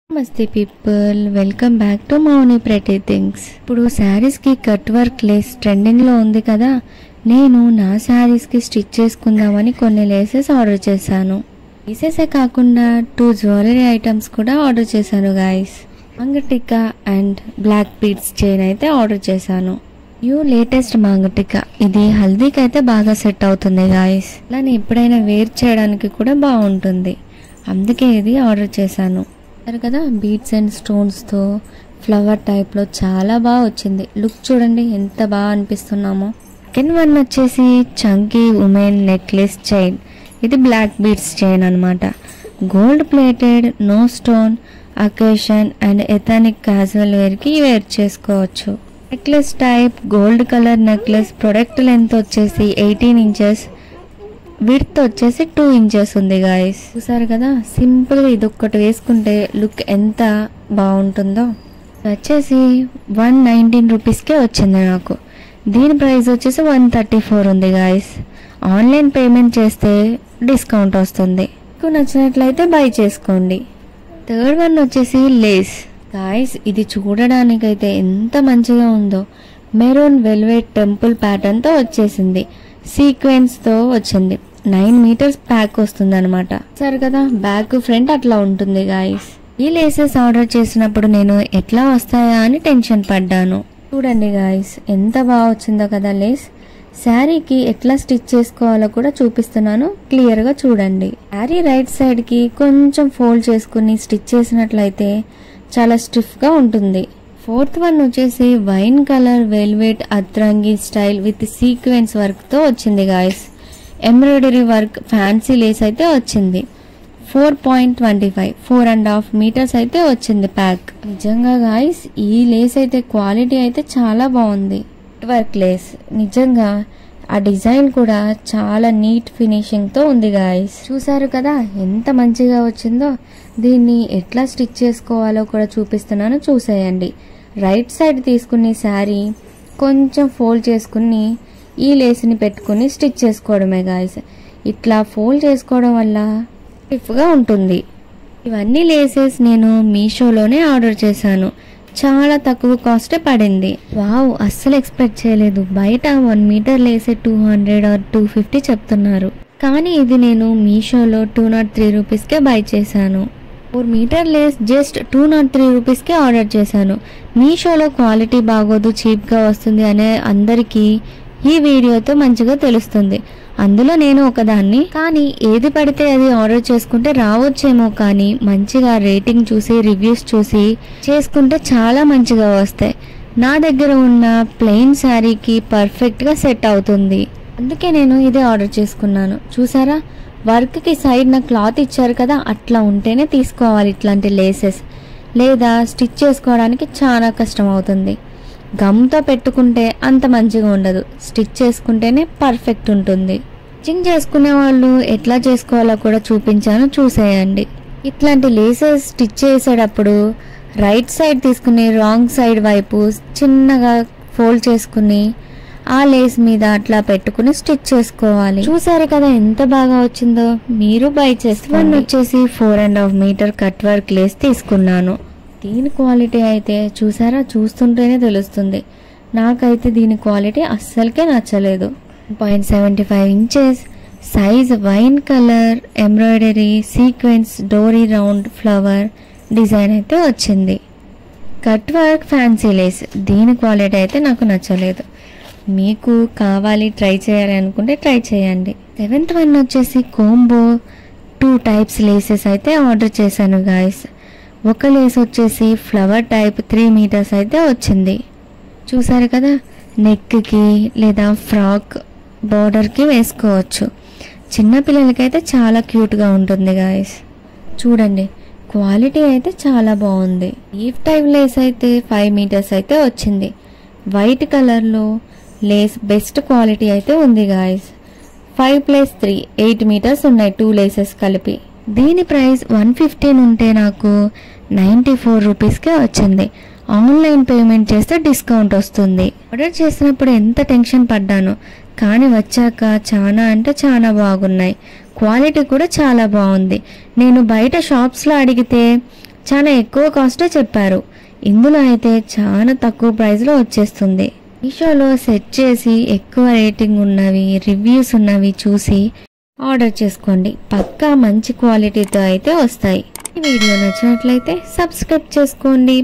నమస్తే people, welcome back to Mouni pretty things. ఇప్పుడు శారీస్కి కట్ వర్క్ లేస్ ట్రెండింగ్లో ఉంది కదా. నేను నా శారీస్కి స్టిచ్ చేసుకుందామని కొన్ని లేసెస్ ఆర్డర్ చేశాను. లేసెసే కాకుండా 2 జ్యువెలరీ ఐటమ్స్ కూడా ఆర్డర్ చేశాను guys. Maang tikka and black beads chain అయితే ఆర్డర్ చేశాను. న్యూ లేటెస్ట్ మాంగటికా, ఇది హల్దీకి అయితే బాగా సెట్ అవుతుంది గాయస్. అలానే ఎప్పుడైనా వేర్ చేయడానికి కూడా బాగుంటుంది, అందుకే ఇది ఆర్డర్ చేశాను. కదా బీడ్స్ అండ్ స్టోన్స్తో ఫ్లవర్ టైప్లో చాలా బాగా వచ్చింది. లుక్ చూడండి ఎంత బాగా అనిపిస్తున్నామో. సెకండ్ వన్ వచ్చేసి చంకీ ఉమెన్ నెక్లెస్ చైన్. ఇది బ్లాక్ బీడ్స్ చైన్ అనమాట. Gold plated, no stone, occasion and ethnic casual వేర్కి వేర్ చేసుకోవచ్చు. Necklace type gold colour necklace. Product length వచ్చేసి 18 ఇంచెస్, విడ్త్ వచ్చేసి 2 ఇంచెస్ ఉంది గాయస్. చూసారు కదా, సింపుల్గా ఇది ఒక్కటి వేసుకుంటే లుక్ ఎంత బాగుంటుందో. వచ్చేసి 119 రూపీస్కే వచ్చింది నాకు. దీని ప్రైస్ వచ్చేసి 134 ఉంది గాయస్. ఆన్లైన్ పేమెంట్ చేస్తే డిస్కౌంట్ వస్తుంది. మీకు నచ్చినట్లయితే బై చేసుకోండి. థర్డ్ వన్ వచ్చేసి లేస్ గాయస్. ఇది చూడడానికైతే ఎంత మంచిగా ఉందో. మెరూన్ వెల్వెట్ టెంపుల్ ప్యాటర్న్తో వచ్చేసింది. సీక్వెన్స్తో వచ్చింది. 9 మీటర్స్ ప్యాక్ వస్తుంది అనమాట. సరే కదా, బ్యాక్ ఫ్రంట్ అట్లా ఉంటుంది గాయస్. ఈ లేసెస్ ఆర్డర్ చేసినప్పుడు నేను ఎట్లా వస్తాయా అని టెన్షన్ పడ్డాను. చూడండి గాయస్ ఎంత బాగా వచ్చిందో కదా లేస్. శారీకి ఎట్లా స్టిచ్ చేసుకోవాలో కూడా చూపిస్తున్నాను, క్లియర్గా చూడండి. శారీ రైట్ సైడ్కి కొంచెం ఫోల్డ్ చేసుకుని స్టిచ్ చేసినట్లయితే చాలా స్టిఫ్గా ఉంటుంది. ఫోర్త్ వన్ వచ్చేసి వైన్ కలర్ వెల్వెట్ అత్రంగి స్టైల్ విత్ సీక్వెన్స్ వర్క్తో వచ్చింది guys. Embroidery work fancy lace అయితే వచ్చింది. 4.25 4.5 మీటర్స్ అయితే వచ్చింది ప్యాక్. నిజంగా గాయస్ ఈ లేస్ అయితే క్వాలిటీ అయితే చాలా బాగుంది. వర్క్ లేస్ నిజంగా ఆ డిజైన్ కూడా చాలా నీట్ ఫినిషింగ్తో ఉంది గాయస్. చూసారు కదా ఎంత మంచిగా వచ్చిందో. దీన్ని ఎట్లా స్టిచ్ చేసుకోవాలో కూడా చూపిస్తున్నాను, చూసేయండి. రైట్ సైడ్ తీసుకుని శారీ కొంచెం ఫోల్డ్ చేసుకుని ఈ లేస్ని పెట్టుకుని స్టిచ్ చేసుకోవడమే గాయస్. ఇట్లా ఫోల్డ్ చేసుకోవడం వల్ల స్టిఫ్గా ఉంటుంది. ఇవన్నీ లేసెస్ నేను మీషోలోనే ఆర్డర్ చేశాను. చాలా తక్కువ కాస్టే పడింది. వావ్, అస్సలు ఎక్స్పెక్ట్ చేయలేదు. బయట 1 మీటర్ లేసే 200 or 250 చెప్తున్నారు, కానీ ఇది నేను మీషోలో 203 రూపీస్కే బై చేశాను. 4 మీటర్ లేస్ జస్ట్ 203 రూపీస్కే ఆర్డర్ చేశాను. మీషోలో క్వాలిటీ బాగోదు, చీప్గా వస్తుంది అనే అందరికీ ఈ వీడియోతో మంచిగా తెలుస్తుంది. అందులో నేను ఒకదాన్ని. కానీ ఏది పడితే అది ఆర్డర్ చేసుకుంటే రావచ్చేమో, కానీ మంచిగా రేటింగ్ చూసి రివ్యూస్ చూసి చేసుకుంటే చాలా మంచిగా వస్తాయి. నా దగ్గర ఉన్న ప్లెయిన్ శారీకి పర్ఫెక్ట్గా సెట్ అవుతుంది, అందుకే నేను ఇదే ఆర్డర్ చేసుకున్నాను. చూసారా, వర్క్కి సైడ్ నా క్లాత్ ఇచ్చారు కదా, అట్లా ఉంటేనే తీసుకోవాలి ఇట్లాంటి లేసెస్. లేదా స్టిచ్ చేసుకోవడానికి చాలా కష్టం అవుతుంది. గమ్తో పెట్టుకుంటే అంత మంచిగా ఉండదు, స్టిచ్ చేసుకుంటేనే పర్ఫెక్ట్ ఉంటుంది. స్టిచ్చింగ్ చేసుకునే వాళ్ళు ఎట్లా చేసుకోవాలో కూడా చూపించాను, చూసేయండి. ఇట్లాంటి లేసెస్ స్టిచ్ చేసేటప్పుడు రైట్ సైడ్ తీసుకుని రాంగ్ సైడ్ వైపు చిన్నగా ఫోల్డ్ చేసుకుని ఆ లేస్ మీద అట్లా పెట్టుకుని స్టిచ్ చేసుకోవాలి. చూసారు కదా ఎంత బాగా వచ్చిందో, మీరు బై చేసుకోండి. వచ్చేసి 4.5 మీటర్ కట్ వర్క్ లేస్ తీసుకున్నాను. దీని క్వాలిటీ అయితే చూసారా, చూస్తుంటేనే తెలుస్తుంది. నాకైతే దీని క్వాలిటీ అస్సలకే నచ్చలేదు. 0.75 inches size, wine colour embroidery sequence డోరీ రౌండ్ ఫ్లవర్ డిజైన్ అయితే వచ్చింది. Cut work fancy lace. దీని క్వాలిటీ అయితే నాకు నచ్చలేదు. మీకు కావాలి, ట్రై చేయాలి అనుకుంటే ట్రై చేయండి. 7th వన్ వచ్చేసి కోంబో 2 టైప్స్ లేసెస్ అయితే ఆర్డర్ చేశాను గాయస్. ఒక లేస్ వచ్చేసి ఫ్లవర్ టైప్ 3 మీటర్స్ అయితే వచ్చింది. చూసారు కదా, నెక్కి లేదా ఫ్రాక్ బార్డర్కి వేసుకోవచ్చు. చిన్నపిల్లలకైతే చాలా క్యూట్గా ఉంటుంది గాయస్. చూడండి క్వాలిటీ అయితే చాలా బాగుంది. లీఫ్ టైప్ లేస్ అయితే 5 మీటర్స్ అయితే వచ్చింది. వైట్ కలర్లో లేస్ బెస్ట్ క్వాలిటీ అయితే ఉంది గాయస్. 5+3 8 మీటర్స్ ఉన్నాయి 2 లేసెస్ కలిపి. దీని ప్రైస్ 115 ఉంటే నాకు 94 రూపీస్కే వచ్చింది. ఆన్లైన్ పేమెంట్ చేస్తే డిస్కౌంట్ వస్తుంది. ఆర్డర్ చేసినప్పుడు ఎంత టెన్షన్ పడ్డాను, కానీ వచ్చాక చాలా అంటే చాలా బాగున్నాయి. క్వాలిటీ కూడా చాలా బాగుంది. నేను బయట షాప్స్లో అడిగితే చాలా ఎక్కువ కాస్టే చెప్పారు. ఇందులో అయితే చాలా తక్కువ ప్రైస్లో వచ్చేస్తుంది. మీషోలో సెట్ చేసి ఎక్కువ రేటింగ్ ఉన్నవి, రివ్యూస్ ఉన్నవి చూసి ఆర్డర్ చేసుకోండి. పక్కా మంచి క్వాలిటీతో అయితే వస్తాయి. ఈ వీడియో నచ్చినట్లయితే సబ్స్క్రైబ్ చేసుకోండి.